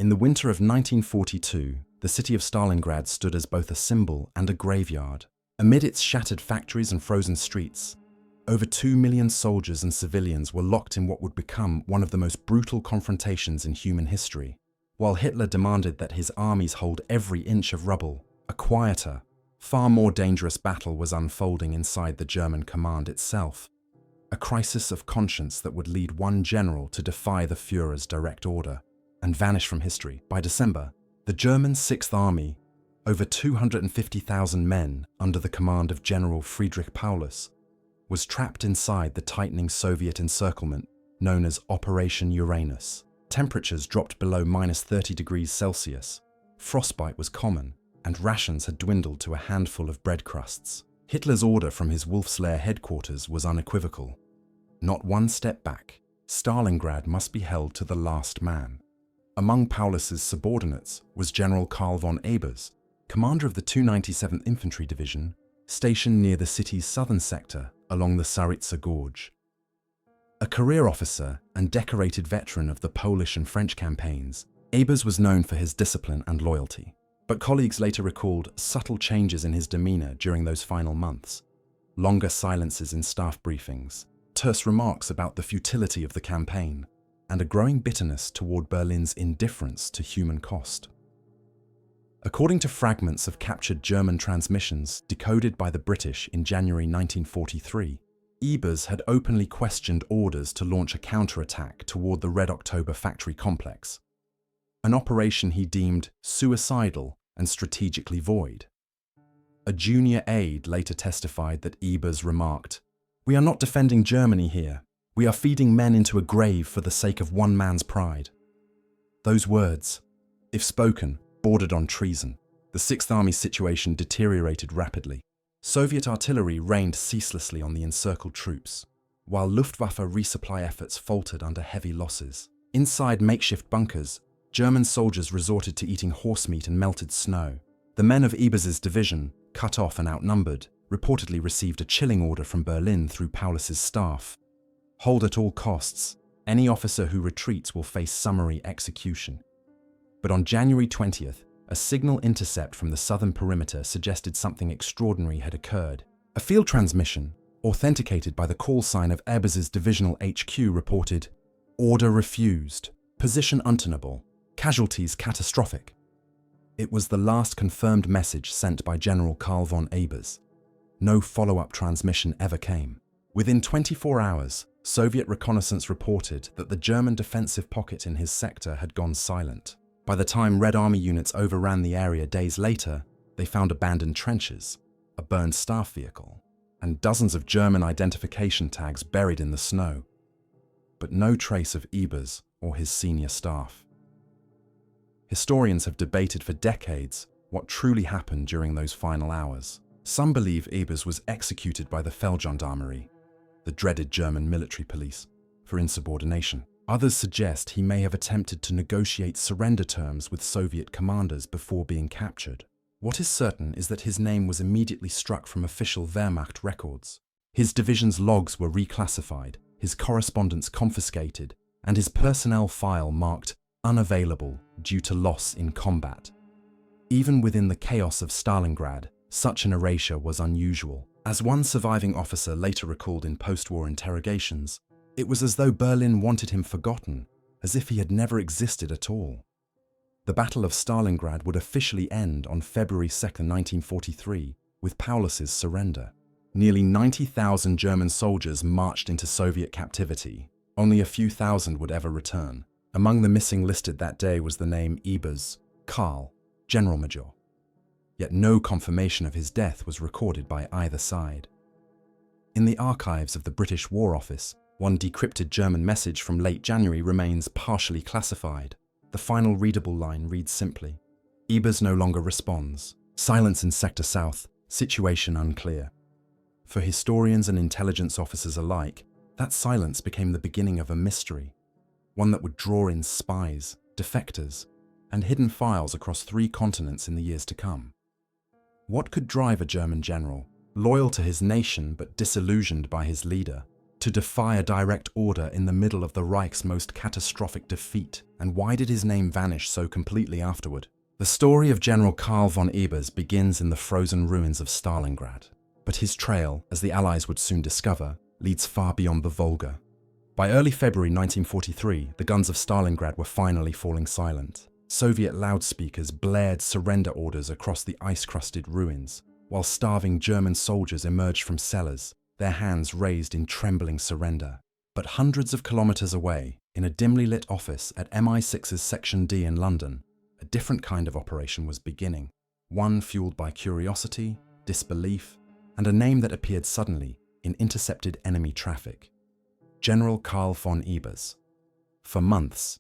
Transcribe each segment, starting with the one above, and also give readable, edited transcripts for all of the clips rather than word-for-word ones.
In the winter of 1942, the city of Stalingrad stood as both a symbol and a graveyard. Amid its shattered factories and frozen streets, over 2 million soldiers and civilians were locked in what would become one of the most brutal confrontations in human history. While Hitler demanded that his armies hold every inch of rubble, a quieter, far more dangerous battle was unfolding inside the German command itself. A crisis of conscience that would lead one general to defy the Führer's direct order and vanish from history. By December, the German Sixth Army, over 250,000 men under the command of General Friedrich Paulus, was trapped inside the tightening Soviet encirclement known as Operation Uranus. Temperatures dropped below -30 degrees Celsius, frostbite was common, and rations had dwindled to a handful of bread crusts. Hitler's order from his Wolf's Lair headquarters was unequivocal. Not one step back. Stalingrad must be held to the last man. Among Paulus's subordinates was General Karl von Ebers, commander of the 297th Infantry Division, stationed near the city's southern sector along the Tsaritsa Gorge. A career officer and decorated veteran of the Polish and French campaigns, Ebers was known for his discipline and loyalty. But colleagues later recalled subtle changes in his demeanor during those final months. Longer silences in staff briefings, terse remarks about the futility of the campaign, and a growing bitterness toward Berlin's indifference to human cost. According to fragments of captured German transmissions decoded by the British in January 1943, Ebers had openly questioned orders to launch a counterattack toward the Red October factory complex, an operation he deemed suicidal and strategically void. A junior aide later testified that Ebers remarked, "We are not defending Germany here. We are feeding men into a grave for the sake of one man's pride." Those words, if spoken, bordered on treason. The Sixth Army's situation deteriorated rapidly. Soviet artillery rained ceaselessly on the encircled troops, while Luftwaffe resupply efforts faltered under heavy losses. Inside makeshift bunkers, German soldiers resorted to eating horse meat and melted snow. The men of Ebers's division, cut off and outnumbered, reportedly received a chilling order from Berlin through Paulus's staff. Hold at all costs. Any officer who retreats will face summary execution. But on January 20th, a signal intercept from the southern perimeter suggested something extraordinary had occurred. A field transmission, authenticated by the call sign of Ebers's divisional HQ, reported, "Order refused. Position untenable. Casualties catastrophic." It was the last confirmed message sent by General Karl von Ebers. No follow-up transmission ever came. Within 24 hours, Soviet reconnaissance reported that the German defensive pocket in his sector had gone silent. By the time Red Army units overran the area days later, they found abandoned trenches, a burned staff vehicle, and dozens of German identification tags buried in the snow. But no trace of Ebers or his senior staff. Historians have debated for decades what truly happened during those final hours. Some believe Ebers was executed by the Feldgendarmerie, the dreaded German military police, for insubordination. Others suggest he may have attempted to negotiate surrender terms with Soviet commanders before being captured. What is certain is that his name was immediately struck from official Wehrmacht records. His division's logs were reclassified, his correspondence confiscated, and his personnel file marked unavailable due to loss in combat. Even within the chaos of Stalingrad, such an erasure was unusual. As one surviving officer later recalled in post-war interrogations, it was as though Berlin wanted him forgotten, as if he had never existed at all. The Battle of Stalingrad would officially end on February 2, 1943, with Paulus's surrender. Nearly 90,000 German soldiers marched into Soviet captivity. Only a few thousand would ever return. Among the missing listed that day was the name Ebers, Karl, General Major. Yet no confirmation of his death was recorded by either side. In the archives of the British War Office, one decrypted German message from late January remains partially classified. The final readable line reads simply, "Ebers no longer responds. Silence in Sector South. Situation unclear." For historians and intelligence officers alike, that silence became the beginning of a mystery, one that would draw in spies, defectors, and hidden files across 3 continents in the years to come. What could drive a German general, loyal to his nation but disillusioned by his leader, to defy a direct order in the middle of the Reich's most catastrophic defeat? And why did his name vanish so completely afterward? The story of General Karl von Ebers begins in the frozen ruins of Stalingrad. But his trail, as the Allies would soon discover, leads far beyond the Volga. By early February 1943, the guns of Stalingrad were finally falling silent. Soviet loudspeakers blared surrender orders across the ice-crusted ruins, while starving German soldiers emerged from cellars, their hands raised in trembling surrender. But hundreds of kilometers away, in a dimly lit office at MI6's Section D in London, a different kind of operation was beginning, one fueled by curiosity, disbelief, and a name that appeared suddenly in intercepted enemy traffic: General Karl von Ebers. For months,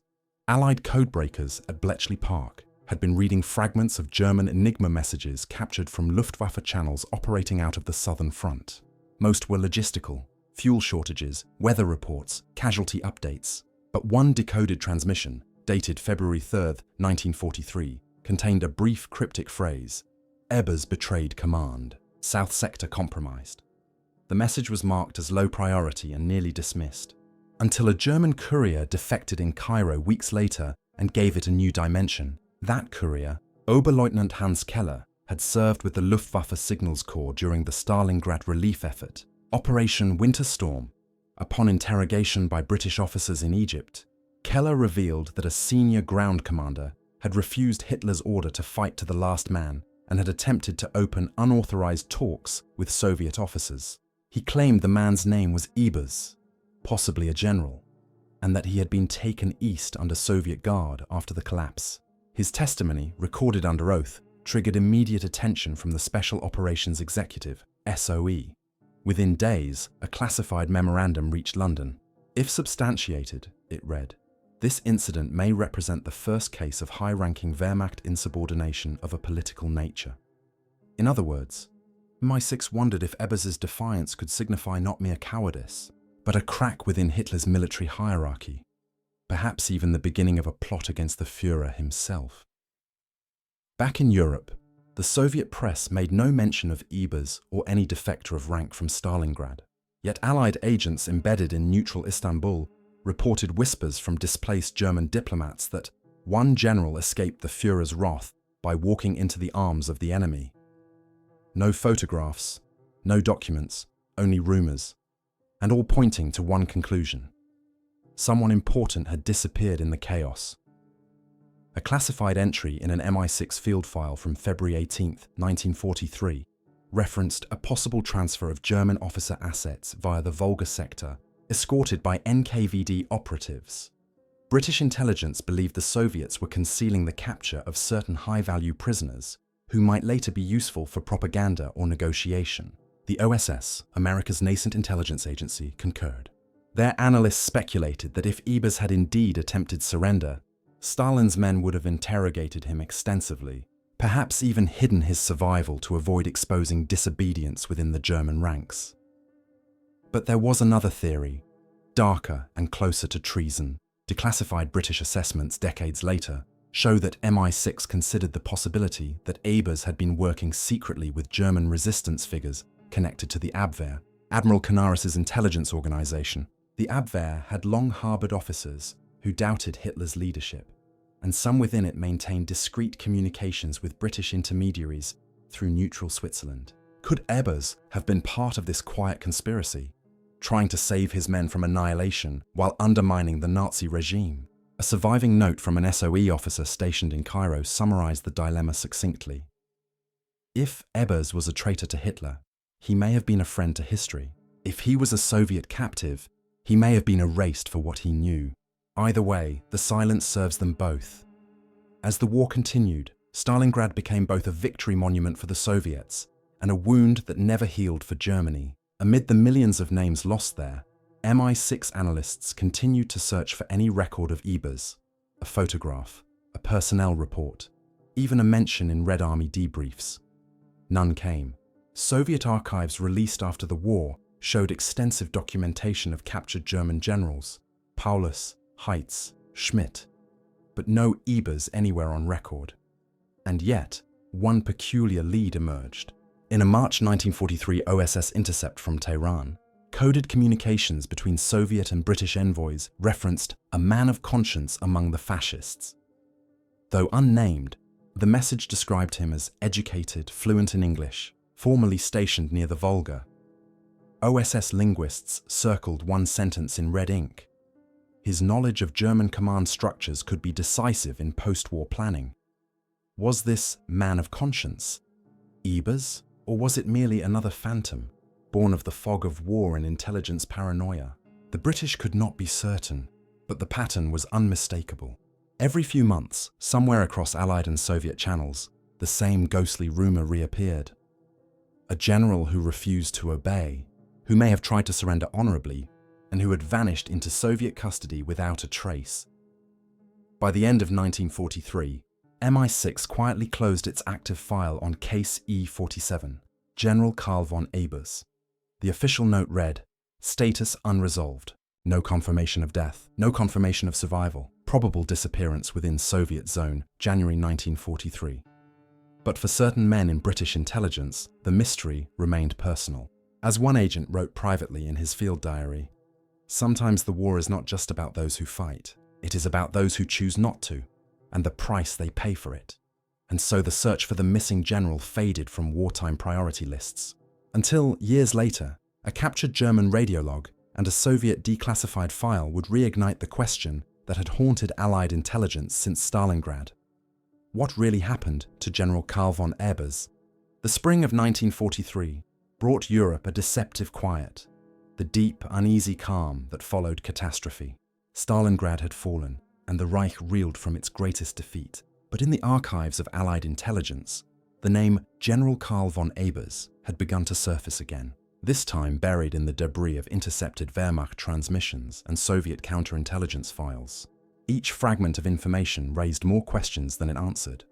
Allied codebreakers at Bletchley Park had been reading fragments of German Enigma messages captured from Luftwaffe channels operating out of the Southern Front. Most were logistical: fuel shortages, weather reports, casualty updates. But one decoded transmission, dated February 3, 1943, contained a brief cryptic phrase: Ebers betrayed command, South Sector compromised. The message was marked as low priority and nearly dismissed, until a German courier defected in Cairo weeks later and gave it a new dimension. That courier, Oberleutnant Hans Keller, had served with the Luftwaffe Signals Corps during the Stalingrad relief effort, Operation Winter Storm. Upon interrogation by British officers in Egypt, Keller revealed that a senior ground commander had refused Hitler's order to fight to the last man and had attempted to open unauthorized talks with Soviet officers. He claimed the man's name was Ebers, possibly a general, and that he had been taken east under Soviet guard after the collapse. His testimony, recorded under oath, triggered immediate attention from the Special Operations Executive, SOE. Within days, a classified memorandum reached London. If substantiated, it read, "This incident may represent the first case of high-ranking Wehrmacht insubordination of a political nature." In other words, MI6 wondered if Ebers's defiance could signify not mere cowardice, but a crack within Hitler's military hierarchy, perhaps even the beginning of a plot against the Führer himself. Back in Europe, the Soviet press made no mention of Ebers or any defector of rank from Stalingrad. Yet Allied agents embedded in neutral Istanbul reported whispers from displaced German diplomats that one general escaped the Führer's wrath by walking into the arms of the enemy. No photographs, no documents, only rumors, and all pointing to one conclusion: someone important had disappeared in the chaos. A classified entry in an MI6 field file from February 18, 1943, referenced a possible transfer of German officer assets via the Volga sector, escorted by NKVD operatives. British intelligence believed the Soviets were concealing the capture of certain high-value prisoners who might later be useful for propaganda or negotiation. The OSS, America's nascent intelligence agency, concurred. Their analysts speculated that if Ebers had indeed attempted surrender, Stalin's men would have interrogated him extensively, perhaps even hidden his survival to avoid exposing disobedience within the German ranks. But there was another theory, darker and closer to treason. Declassified British assessments decades later show that MI6 considered the possibility that Ebers had been working secretly with German resistance figures connected to the Abwehr, Admiral Canaris's intelligence organization. The Abwehr had long harbored officers who doubted Hitler's leadership, and some within it maintained discreet communications with British intermediaries through neutral Switzerland. Could Ebers have been part of this quiet conspiracy, trying to save his men from annihilation while undermining the Nazi regime? A surviving note from an SOE officer stationed in Cairo summarized the dilemma succinctly. If Ebers was a traitor to Hitler, he may have been a friend to history. If he was a Soviet captive, he may have been erased for what he knew. Either way, the silence serves them both. As the war continued, Stalingrad became both a victory monument for the Soviets and a wound that never healed for Germany. Amid the millions of names lost there, MI6 analysts continued to search for any record of Ebers, a photograph, a personnel report, even a mention in Red Army debriefs. None came. Soviet archives released after the war showed extensive documentation of captured German generals, Paulus, Heitz, Schmidt, but no Ebers anywhere on record. And yet, one peculiar lead emerged. In a March 1943 OSS intercept from Tehran, Coded communications between Soviet and British envoys referenced a man of conscience among the fascists. Though unnamed, the message described him as educated, fluent in English, formerly stationed near the Volga. OSS linguists circled one sentence in red ink. His knowledge of German command structures could be decisive in post-war planning. Was this man of conscience Ebers, or was it merely another phantom, born of the fog of war and intelligence paranoia? The British could not be certain, but the pattern was unmistakable. Every few months, somewhere across Allied and Soviet channels, the same ghostly rumor reappeared. A general who refused to obey, who may have tried to surrender honorably, and who had vanished into Soviet custody without a trace. By the end of 1943, MI6 quietly closed its active file on Case E47, General Karl von Ebers. The official note read, "Status unresolved. No confirmation of death. No confirmation of survival. Probable disappearance within Soviet zone, January 1943." But for certain men in British intelligence, the mystery remained personal. As one agent wrote privately in his field diary, "Sometimes the war is not just about those who fight. It is about those who choose not to, and the price they pay for it." And so the search for the missing general faded from wartime priority lists. Until, years later, a captured German radiolog and a Soviet declassified file would reignite the question that had haunted Allied intelligence since Stalingrad. What really happened to General Karl von Ebers? The spring of 1943 brought Europe a deceptive quiet, the deep, uneasy calm that followed catastrophe. Stalingrad had fallen, and the Reich reeled from its greatest defeat. But in the archives of Allied intelligence, the name General Karl von Ebers had begun to surface again, this time buried in the debris of intercepted Wehrmacht transmissions and Soviet counterintelligence files. Each fragment of information raised more questions than it answered.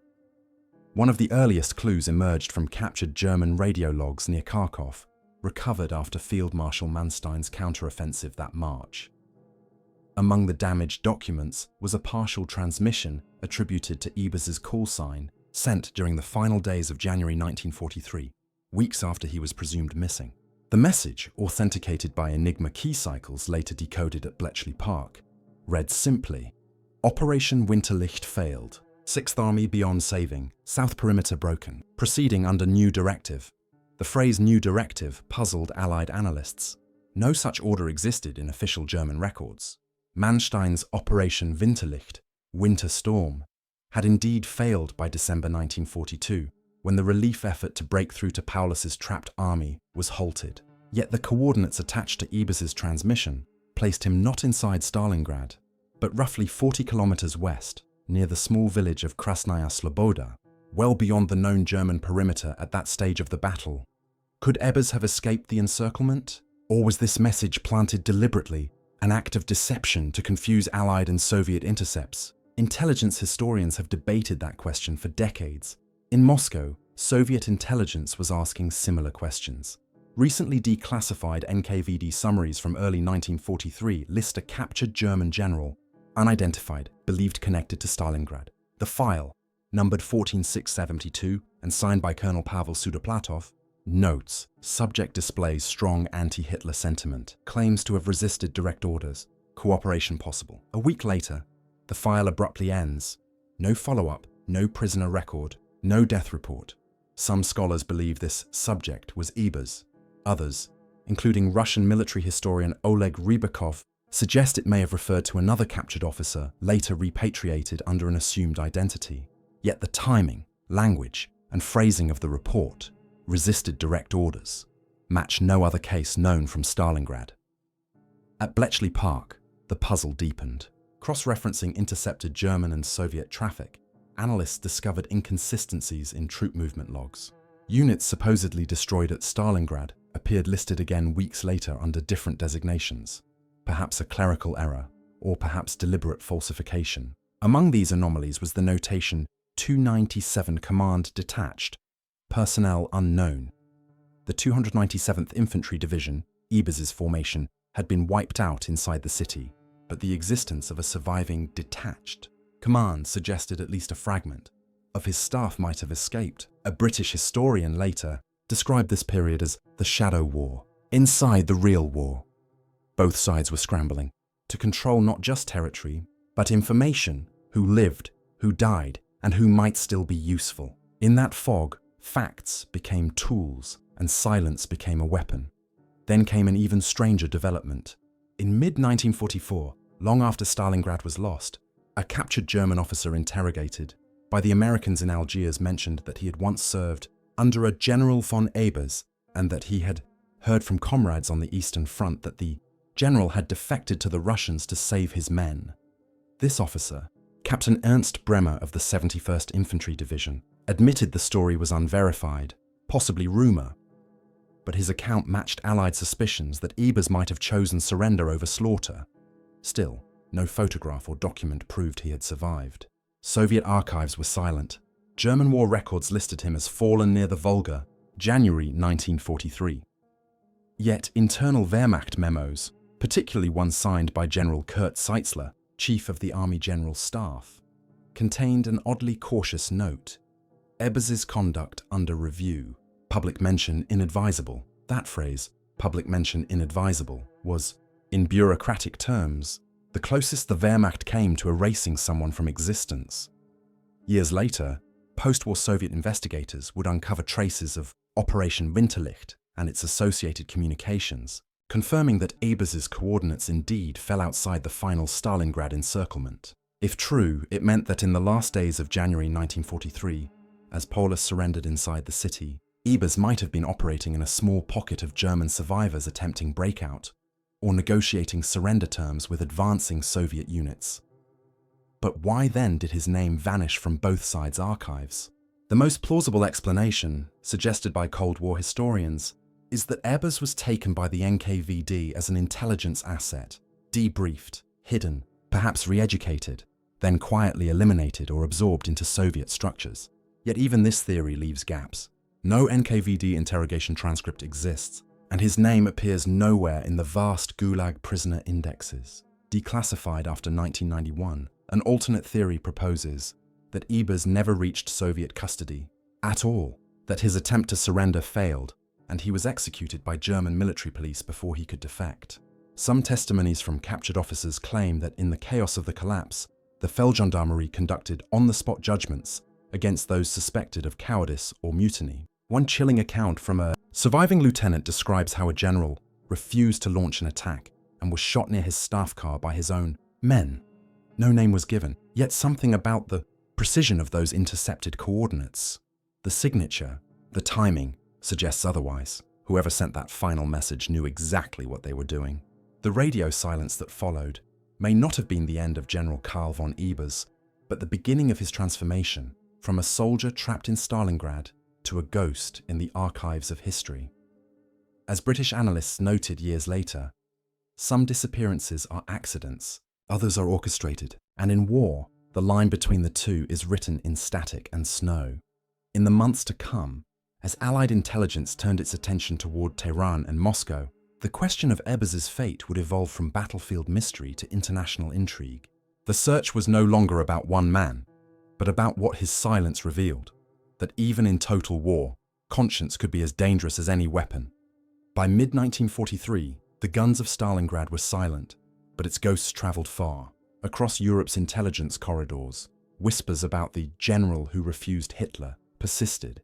One of the earliest clues emerged from captured German radio logs near Kharkov, recovered after Field Marshal Manstein's counteroffensive that March. Among the damaged documents was a partial transmission attributed to Ebers's call sign, sent during the final days of January 1943, weeks after he was presumed missing. The message, authenticated by Enigma key cycles later decoded at Bletchley Park, read simply, "Operation Winterlicht failed. 6th Army beyond saving. South perimeter broken. Proceeding under new directive." The phrase "new directive" puzzled Allied analysts. No such order existed in official German records. Manstein's Operation Winterlicht, Winter Storm, had indeed failed by December 1942, when the relief effort to break through to Paulus's trapped army was halted. Yet the coordinates attached to Ebers's transmission placed him not inside Stalingrad, but roughly 40 kilometers west, near the small village of Krasnaya Sloboda, well beyond the known German perimeter at that stage of the battle. Could Ebers have escaped the encirclement? Or was this message planted deliberately, an act of deception to confuse Allied and Soviet intercepts? Intelligence historians have debated that question for decades. In Moscow, Soviet intelligence was asking similar questions. Recently declassified NKVD summaries from early 1943 list a captured German general, unidentified, believed connected to Stalingrad. The file, numbered 14672 and signed by Colonel Pavel Sudoplatov, notes, subject displays strong anti-Hitler sentiment, claims to have resisted direct orders, cooperation possible. A week later, the file abruptly ends. No follow-up, no prisoner record, no death report. Some scholars believe this subject was Ebers. Others, including Russian military historian Oleg Rybakov, suggest it may have referred to another captured officer later repatriated under an assumed identity. Yet the timing, language, and phrasing of the report, resisted direct orders, match no other case known from Stalingrad. At Bletchley Park, the puzzle deepened. Cross-referencing intercepted German and Soviet traffic, analysts discovered inconsistencies in troop movement logs. Units supposedly destroyed at Stalingrad appeared listed again weeks later under different designations, perhaps a clerical error, or perhaps deliberate falsification. Among these anomalies was the notation 297 Command Detached, personnel unknown. The 297th Infantry Division, Ebers's formation, had been wiped out inside the city, but the existence of a surviving detached command suggested at least a fragment of his staff might have escaped. A British historian later described this period as the Shadow War, Inside the real war, both sides were scrambling to control not just territory, but information, who lived, who died, and who might still be useful. In that fog, facts became tools and silence became a weapon. Then came an even stranger development. In mid-1944, long after Stalingrad was lost, a captured German officer interrogated by the Americans in Algiers mentioned that he had once served under a General von Ebers and that he had heard from comrades on the Eastern Front that the general had defected to the Russians to save his men. This officer, Captain Ernst Bremer of the 71st Infantry Division, admitted the story was unverified, possibly rumor, but his account matched Allied suspicions that Ebers might have chosen surrender over slaughter. Still, no photograph or document proved he had survived. Soviet archives were silent. German war records listed him as fallen near the Volga, January 1943. Yet internal Wehrmacht memos, particularly one signed by General Kurt Seitzler, Chief of the Army General Staff, contained an oddly cautious note. Ebers's conduct under review. Public mention inadvisable. That phrase, public mention inadvisable, was, in bureaucratic terms, the closest the Wehrmacht came to erasing someone from existence. Years later, post-war Soviet investigators would uncover traces of Operation Winterlicht and its associated communications, confirming that Ebers's coordinates indeed fell outside the final Stalingrad encirclement. If true, it meant that in the last days of January 1943, as Polis surrendered inside the city, Ebers might have been operating in a small pocket of German survivors attempting breakout, or negotiating surrender terms with advancing Soviet units. But why then did his name vanish from both sides' archives? The most plausible explanation, suggested by Cold War historians, is that Ebers was taken by the NKVD as an intelligence asset, debriefed, hidden, perhaps re-educated, then quietly eliminated or absorbed into Soviet structures. Yet even this theory leaves gaps. No NKVD interrogation transcript exists, and his name appears nowhere in the vast Gulag prisoner indexes. Declassified after 1991, an alternate theory proposes that Ebers never reached Soviet custody at all, that his attempt to surrender failed, and he was executed by German military police before he could defect. Some testimonies from captured officers claim that in the chaos of the collapse, the Feldgendarmerie conducted on-the-spot judgments against those suspected of cowardice or mutiny. One chilling account from a surviving lieutenant describes how a general refused to launch an attack and was shot near his staff car by his own men. No name was given, yet something about the precision of those intercepted coordinates, the signature, the timing, suggests otherwise. Whoever sent that final message knew exactly what they were doing. The radio silence that followed may not have been the end of General Karl von Ebers, but the beginning of his transformation from a soldier trapped in Stalingrad to a ghost in the archives of history. As British analysts noted years later, some disappearances are accidents, others are orchestrated, and in war, the line between the two is written in static and snow. In the months to come, as Allied intelligence turned its attention toward Tehran and Moscow, the question of Ebers's fate would evolve from battlefield mystery to international intrigue. The search was no longer about one man, but about what his silence revealed, that even in total war, conscience could be as dangerous as any weapon. By mid-1943, the guns of Stalingrad were silent, but its ghosts traveled far. Across Europe's intelligence corridors, whispers about the general who refused Hitler persisted,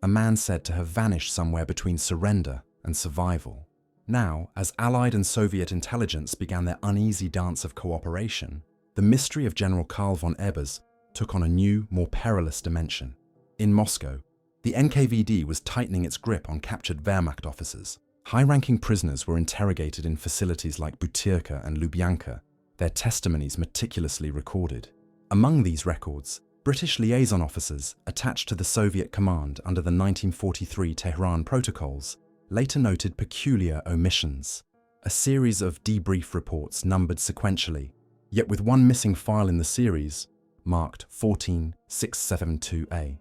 a man said to have vanished somewhere between surrender and survival. Now, as Allied and Soviet intelligence began their uneasy dance of cooperation, the mystery of General Karl von Ebers took on a new, more perilous dimension. In Moscow, the NKVD was tightening its grip on captured Wehrmacht officers. High-ranking prisoners were interrogated in facilities like Butyrka and Lubyanka, their testimonies meticulously recorded. Among these records, British liaison officers attached to the Soviet command under the 1943 Tehran Protocols later noted peculiar omissions. A series of debrief reports numbered sequentially, yet with one missing file in the series, marked 14672A.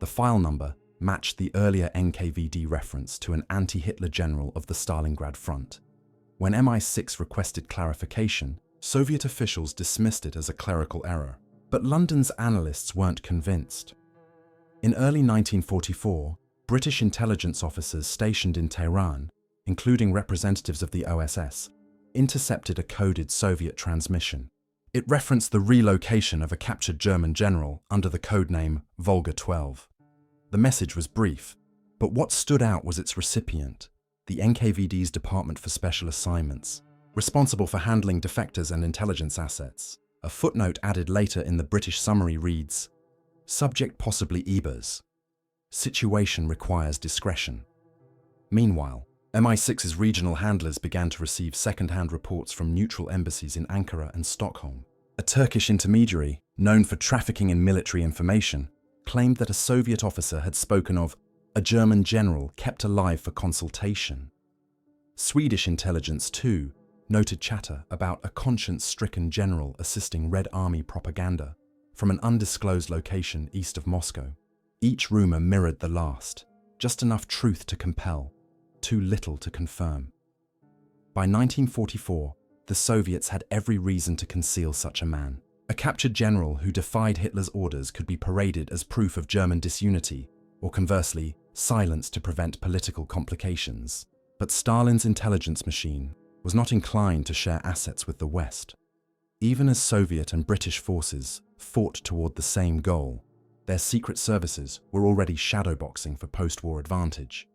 The file number matched the earlier NKVD reference to an anti-Hitler general of the Stalingrad front. When MI6 requested clarification, Soviet officials dismissed it as a clerical error, but London's analysts weren't convinced. In early 1944, British intelligence officers stationed in Tehran including representatives of the OSS, intercepted a coded Soviet transmission. It referenced the relocation of a captured German general under the codename WWII. The message was brief, but what stood out was its recipient, the NKVD's Department for Special Assignments, responsible for handling defectors and intelligence assets. A footnote added later in the British summary reads, "Subject possibly Ebers. Situation requires discretion." Meanwhile, MI6's regional handlers began to receive second-hand reports from neutral embassies in Ankara and Stockholm. A Turkish intermediary, known for trafficking in military information, claimed that a Soviet officer had spoken of a German general kept alive for consultation. Swedish intelligence, too, noted chatter about a conscience-stricken general assisting Red Army propaganda from an undisclosed location east of Moscow. Each rumor mirrored the last, just enough truth to compel, too little to confirm. By 1944, the Soviets had every reason to conceal such a man. A captured general who defied Hitler's orders could be paraded as proof of German disunity, or conversely, silenced to prevent political complications. But Stalin's intelligence machine was not inclined to share assets with the West. Even as Soviet and British forces fought toward the same goal, their secret services were already shadowboxing for post-war advantage.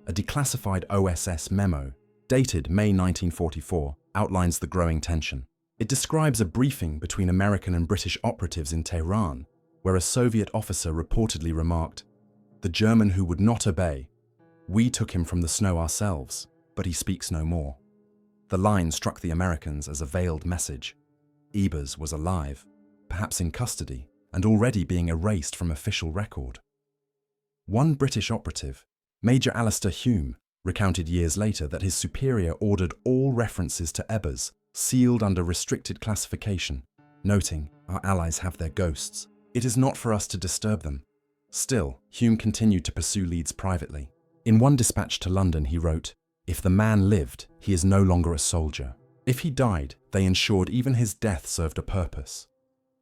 A declassified OSS memo, dated May 1944, outlines the growing tension. It describes a briefing between American and British operatives in Tehran, where a Soviet officer reportedly remarked, "The German who would not obey. We took him from the snow ourselves, but he speaks no more." The line struck the Americans as a veiled message. Ebers was alive, perhaps in custody, and already being erased from official record. One British operative, Major Alistair Hume, recounted years later that his superior ordered all references to Ebers sealed under restricted classification, noting, "Our allies have their ghosts. It is not for us to disturb them." Still, Hume continued to pursue leads privately. In one dispatch to London, he wrote, "If the man lived, he is no longer a soldier. If he died, they ensured even his death served a purpose."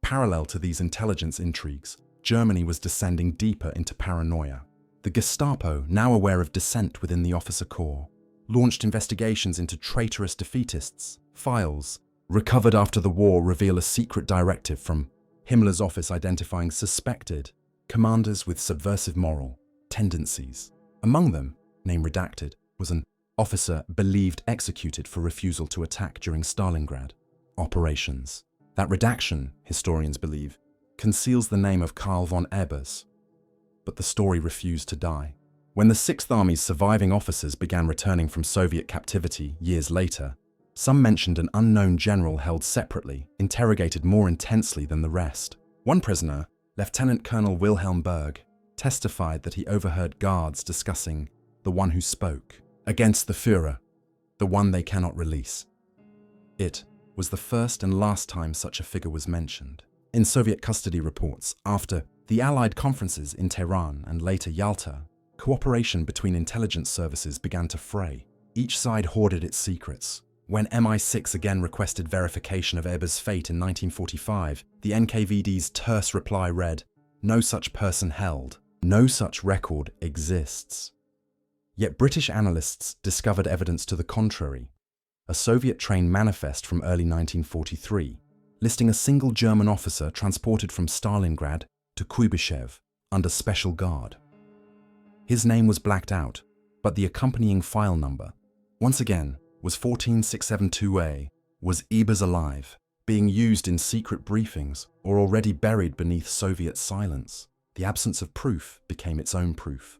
Parallel to these intelligence intrigues, Germany was descending deeper into paranoia. The Gestapo, now aware of dissent within the officer corps, launched investigations into traitorous defeatists. Files recovered after the war reveal a secret directive from Himmler's office identifying suspected commanders with subversive moral tendencies. Among them, name redacted, was an officer believed executed for refusal to attack during Stalingrad operations. That redaction, historians believe, conceals the name of Karl von Ebers. But the story refused to die. When the Sixth Army's surviving officers began returning from Soviet captivity years later, some mentioned an unknown general held separately, interrogated more intensely than the rest. One prisoner, Lieutenant Colonel Wilhelm Berg, testified that he overheard guards discussing the one who spoke, against the Führer, the one they cannot release. It was the first and last time such a figure was mentioned. In Soviet custody reports, after the Allied conferences in Tehran and later Yalta, cooperation between intelligence services began to fray. Each side hoarded its secrets. When MI6 again requested verification of Ebers' fate in 1945, the NKVD's terse reply read, "No such person held. No such record exists." Yet British analysts discovered evidence to the contrary. A Soviet-trained manifest from early 1943, listing a single German officer transported from Stalingrad to Kuibyshev under special guard. His name was blacked out, but the accompanying file number, once again, was 14672A, was Ebers alive, being used in secret briefings or already buried beneath Soviet silence. The absence of proof became its own proof,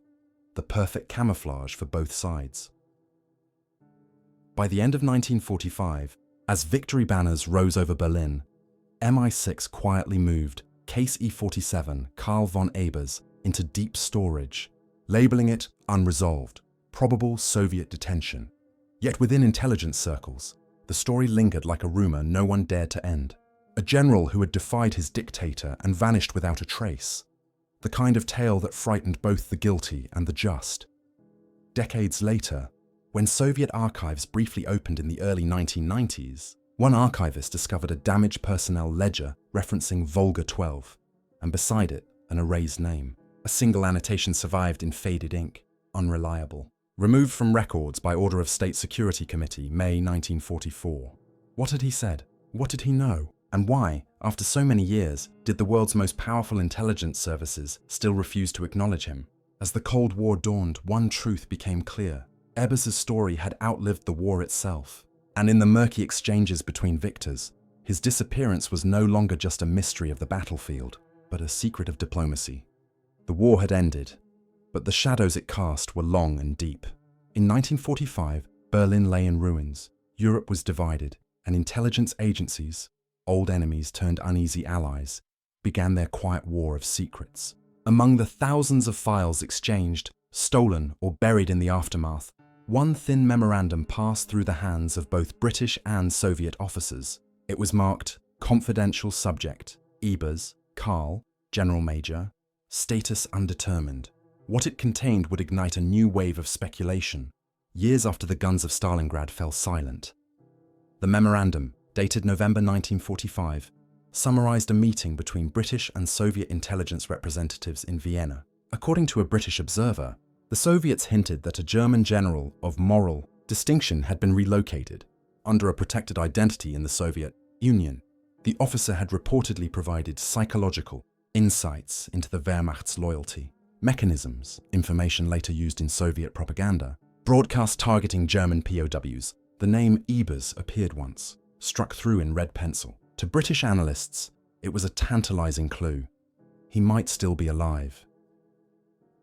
the perfect camouflage for both sides. By the end of 1945, as victory banners rose over Berlin, MI6 quietly moved Case E47 Karl von Ebers into deep storage, labeling it unresolved, probable Soviet detention. Yet within intelligence circles, the story lingered like a rumor no one dared to end. A general who had defied his dictator and vanished without a trace. The kind of tale that frightened both the guilty and the just. Decades later, when Soviet archives briefly opened in the early 1990s, one archivist discovered a damaged personnel ledger referencing Volga 12, and beside it, an erased name. A single annotation survived in faded ink, unreliable. Removed from records by order of State Security Committee, May 1944. What had he said? What did he know? And why, after so many years, did the world's most powerful intelligence services still refuse to acknowledge him? As the Cold War dawned, one truth became clear. Ebers's story had outlived the war itself. And in the murky exchanges between victors, his disappearance was no longer just a mystery of the battlefield, but a secret of diplomacy. The war had ended, but the shadows it cast were long and deep. In 1945, Berlin lay in ruins, Europe was divided, and intelligence agencies, old enemies turned uneasy allies, began their quiet war of secrets. Among the thousands of files exchanged, stolen, or buried in the aftermath, one thin memorandum passed through the hands of both British and Soviet officers. It was marked Confidential Subject, Ebers, Karl, General Major, Status Undetermined. What it contained would ignite a new wave of speculation, years after the guns of Stalingrad fell silent. The memorandum, dated November 1945, summarized a meeting between British and Soviet intelligence representatives in Vienna. According to a British observer, the Soviets hinted that a German general of moral distinction had been relocated under a protected identity in the Soviet Union. The officer had reportedly provided psychological insights into the Wehrmacht's loyalty mechanisms, information later used in Soviet propaganda, broadcast targeting German POWs. The name Ebers appeared once, struck through in red pencil. To British analysts, it was a tantalizing clue. He might still be alive.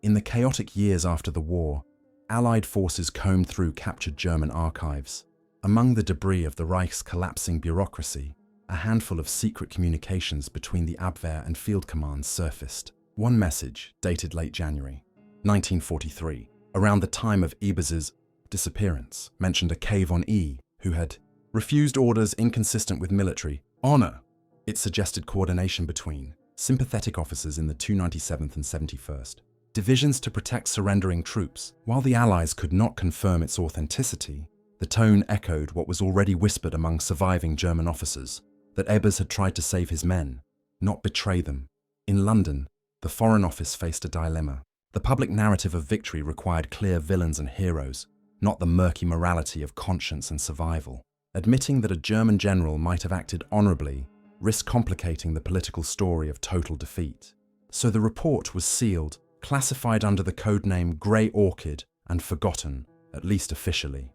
In the chaotic years after the war, Allied forces combed through captured German archives. Among the debris of the Reich's collapsing bureaucracy, a handful of secret communications between the Abwehr and field commands surfaced. One message, dated late January 1943, around the time of Ebers's disappearance, mentioned a K von E who had refused orders inconsistent with military honor. It suggested coordination between sympathetic officers in the 297th and 71st divisions to protect surrendering troops. While the Allies could not confirm its authenticity, the tone echoed what was already whispered among surviving German officers, that Ebers had tried to save his men, not betray them. In London, the Foreign Office faced a dilemma. The public narrative of victory required clear villains and heroes, not the murky morality of conscience and survival. Admitting that a German general might have acted honorably risked complicating the political story of total defeat. So the report was sealed, classified under the codename Grey Orchid, and forgotten, at least officially.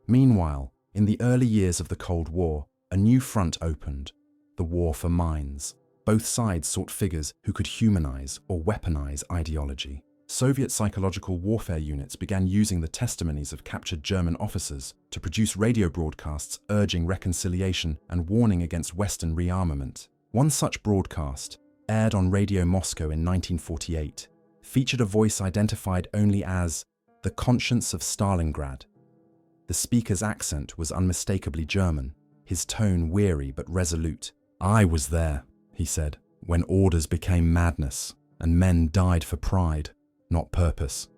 Meanwhile, in the early years of the Cold War, a new front opened, the war for minds. Both sides sought figures who could humanize or weaponize ideology. Soviet psychological warfare units began using the testimonies of captured German officers to produce radio broadcasts urging reconciliation and warning against Western rearmament. One such broadcast, aired on Radio Moscow in 1948, featured a voice identified only as the conscience of Stalingrad. The speaker's accent was unmistakably German, his tone weary but resolute. "I was there," he said, "when orders became madness and men died for pride, not purpose."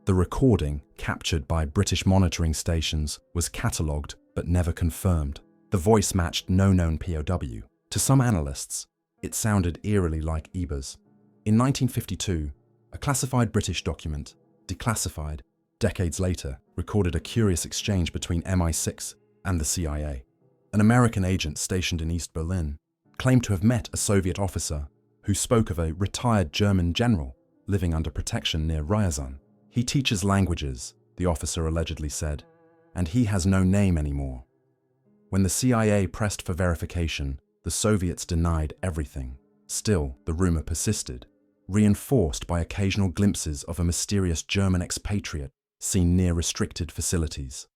The recording, captured by British monitoring stations, was catalogued but never confirmed. The voice matched no known POW. To some analysts, it sounded eerily like Ebers. In 1952, a classified British document, declassified decades later, recorded a curious exchange between MI6 and the CIA. An American agent stationed in East Berlin claimed to have met a Soviet officer who spoke of a retired German general living under protection near Ryazan. "He teaches languages," the officer allegedly said, "and he has no name anymore." When the CIA pressed for verification, the Soviets denied everything. Still, the rumor persisted, reinforced by occasional glimpses of a mysterious German expatriate seen near restricted facilities.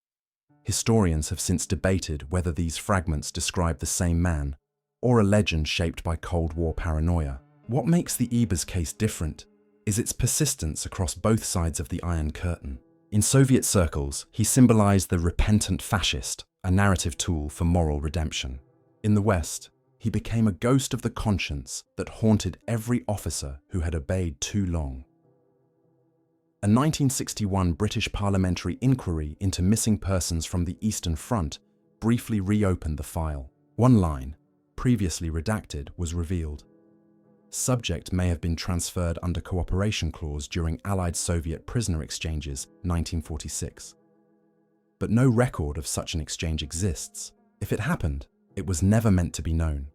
Historians have since debated whether these fragments describe the same man or a legend shaped by Cold War paranoia. What makes the Ebers case different is its persistence across both sides of the Iron Curtain. In Soviet circles, he symbolized the repentant fascist, a narrative tool for moral redemption. In the West, he became a ghost of the conscience that haunted every officer who had obeyed too long. A 1961 British parliamentary inquiry into missing persons from the Eastern Front briefly reopened the file. One line, previously redacted, was revealed. Subject may have been transferred under cooperation clause during Allied-Soviet prisoner exchanges 1946. But no record of such an exchange exists. If it happened, it was never meant to be known.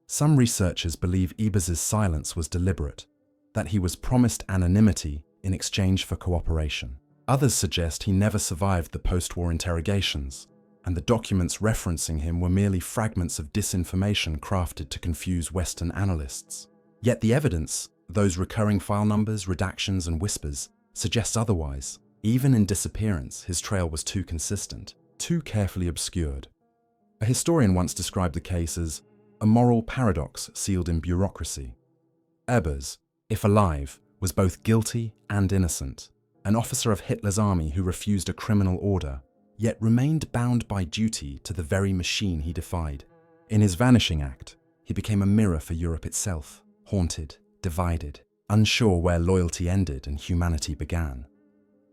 Some researchers believe Ebers's silence was deliberate, that he was promised anonymity in exchange for cooperation. Others suggest he never survived the post-war interrogations, and the documents referencing him were merely fragments of disinformation crafted to confuse Western analysts. Yet the evidence, those recurring file numbers, redactions, and whispers, suggests otherwise. Even in disappearance, his trail was too consistent, too carefully obscured. A historian once described the case as a moral paradox sealed in bureaucracy. Ebers, if alive, was both guilty and innocent, an officer of Hitler's army who refused a criminal order, yet remained bound by duty to the very machine he defied. In his vanishing act, he became a mirror for Europe itself, haunted, divided, unsure where loyalty ended and humanity began.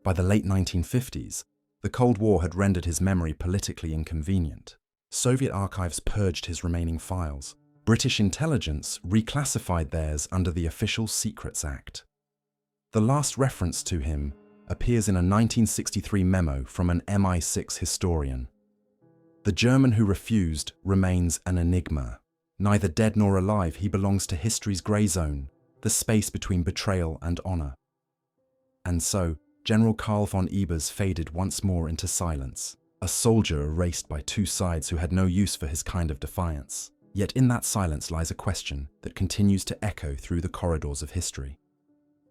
By the late 1950s, the Cold War had rendered his memory politically inconvenient. Soviet archives purged his remaining files. British intelligence reclassified theirs under the Official Secrets Act. The last reference to him appears in a 1963 memo from an MI6 historian. The German who refused remains an enigma. Neither dead nor alive, he belongs to history's grey zone, the space between betrayal and honor. And so, General Karl von Ebers faded once more into silence, a soldier erased by two sides who had no use for his kind of defiance. Yet in that silence lies a question that continues to echo through the corridors of history.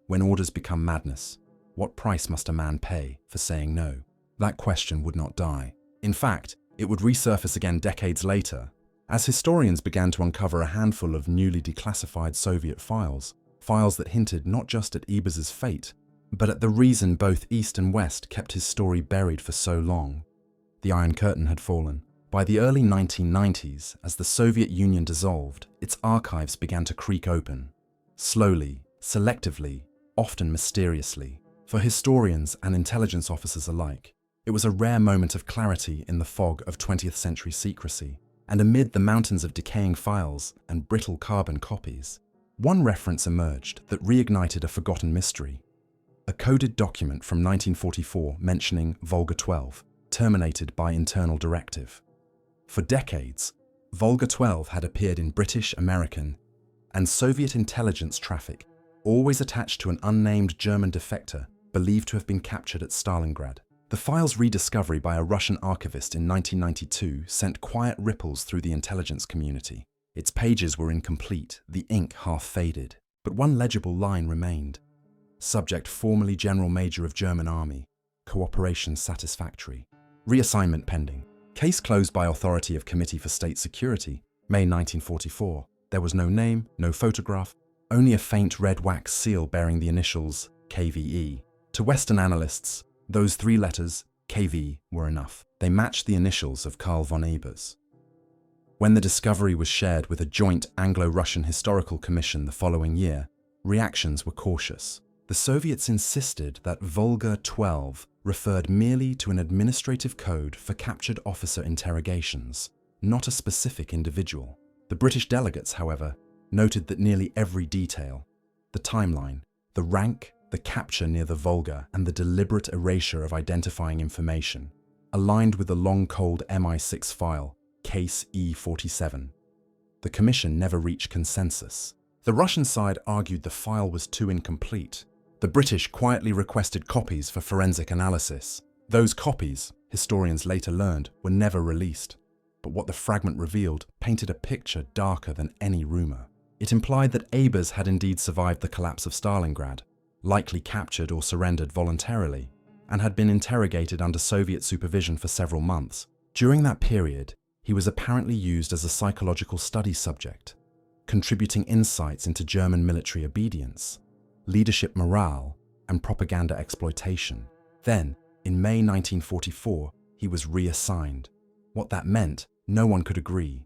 When orders become madness, what price must a man pay for saying no? That question would not die. In fact, it would resurface again decades later, as historians began to uncover a handful of newly declassified Soviet files that hinted not just at Ebers's fate, but at the reason both East and West kept his story buried for so long. The Iron Curtain had fallen. By the early 1990s, as the Soviet Union dissolved, its archives began to creak open. Slowly, selectively, often mysteriously. For historians and intelligence officers alike, it was a rare moment of clarity in the fog of 20th century secrecy. And amid the mountains of decaying files and brittle carbon copies, one reference emerged that reignited a forgotten mystery. A coded document from 1944 mentioning Volga 12, terminated by internal directive. For decades, Volga 12 had appeared in British, American, and Soviet intelligence traffic, always attached to an unnamed German defector believed to have been captured at Stalingrad. The file's rediscovery by a Russian archivist in 1992 sent quiet ripples through the intelligence community. Its pages were incomplete, the ink half faded, but one legible line remained. Subject formerly General Major of German Army. Cooperation satisfactory. Reassignment pending. Case closed by authority of Committee for State Security, May 1944. There was no name, no photograph, only a faint red wax seal bearing the initials KVE. To Western analysts, those three letters, KV, were enough. They matched the initials of Karl von Ebers. When the discovery was shared with a joint Anglo-Russian historical commission the following year, reactions were cautious. The Soviets insisted that Volga 12 referred merely to an administrative code for captured officer interrogations, not a specific individual. The British delegates, however, noted that nearly every detail, the timeline, the rank, the capture near the Volga, and the deliberate erasure of identifying information, aligned with the long-cold MI6 file, Case E47. The commission never reached consensus. The Russian side argued the file was too incomplete. The British quietly requested copies for forensic analysis. Those copies, historians later learned, were never released. But what the fragment revealed painted a picture darker than any rumor. It implied that Ebers had indeed survived the collapse of Stalingrad, likely captured or surrendered voluntarily, and had been interrogated under Soviet supervision for several months. During that period, he was apparently used as a psychological study subject, contributing insights into German military obedience, leadership morale, and propaganda exploitation. Then, in May 1944, he was reassigned. What that meant, no one could agree.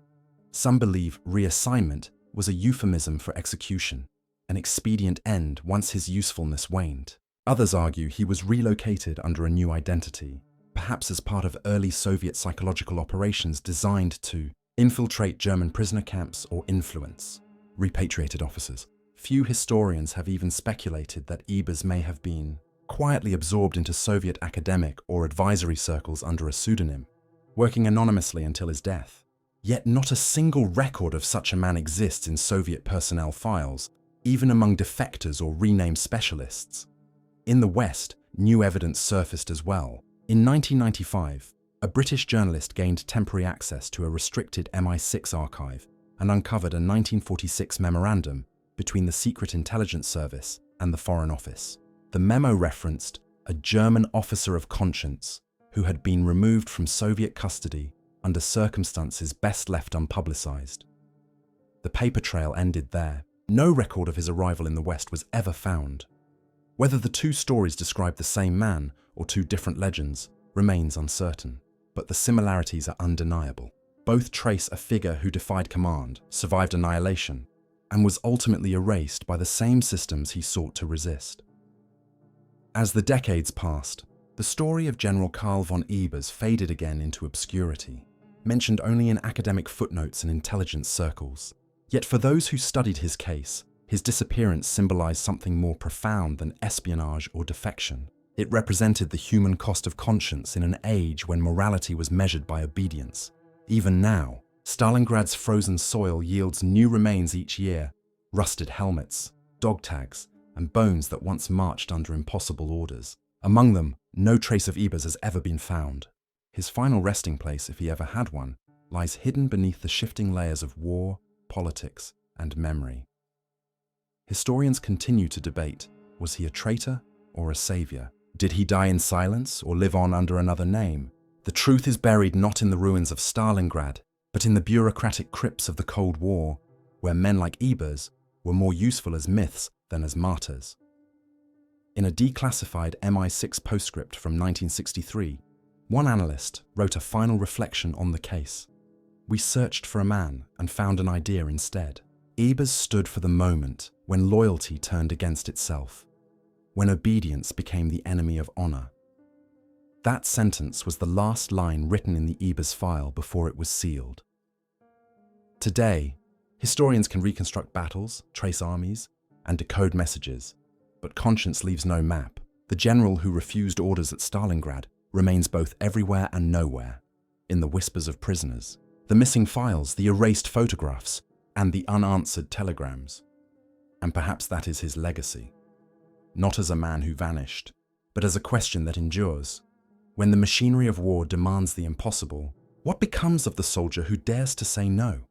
Some believe reassignment was a euphemism for execution, an expedient end once his usefulness waned. Others argue he was relocated under a new identity, perhaps as part of early Soviet psychological operations designed to infiltrate German prisoner camps or influence repatriated officers. Few historians have even speculated that Ebers may have been quietly absorbed into Soviet academic or advisory circles under a pseudonym, working anonymously until his death. Yet not a single record of such a man exists in Soviet personnel files, even among defectors or renamed specialists. In the West, new evidence surfaced as well. In 1995, a British journalist gained temporary access to a restricted MI6 archive and uncovered a 1946 memorandum between the Secret Intelligence Service and the Foreign Office. The memo referenced a German officer of conscience who had been removed from Soviet custody under circumstances best left unpublicized. The paper trail ended there. No record of his arrival in the West was ever found. Whether the two stories describe the same man or two different legends remains uncertain, but the similarities are undeniable. Both trace a figure who defied command, survived annihilation, and was ultimately erased by the same systems he sought to resist. As the decades passed, the story of General Karl von Ebers faded again into obscurity, mentioned only in academic footnotes and intelligence circles. Yet for those who studied his case, his disappearance symbolized something more profound than espionage or defection. It represented the human cost of conscience in an age when morality was measured by obedience. Even now, Stalingrad's frozen soil yields new remains each year: rusted helmets, dog tags, and bones that once marched under impossible orders. Among them, no trace of Ebers has ever been found. His final resting place, if he ever had one, lies hidden beneath the shifting layers of war, politics, and memory. Historians continue to debate: was he a traitor or a savior? Did he die in silence or live on under another name? The truth is buried not in the ruins of Stalingrad, but in the bureaucratic crypts of the Cold War, where men like Ebers were more useful as myths than as martyrs. In a declassified MI6 postscript from 1963, one analyst wrote a final reflection on the case. "We searched for a man and found an idea instead. Ebers stood for the moment when loyalty turned against itself, when obedience became the enemy of honor." That sentence was the last line written in the Ebers file before it was sealed. Today, historians can reconstruct battles, trace armies, and decode messages, but conscience leaves no map. The general who refused orders at Stalingrad remains both everywhere and nowhere, in the whispers of prisoners, the missing files, the erased photographs, and the unanswered telegrams. And perhaps that is his legacy. Not as a man who vanished, but as a question that endures. When the machinery of war demands the impossible, what becomes of the soldier who dares to say no?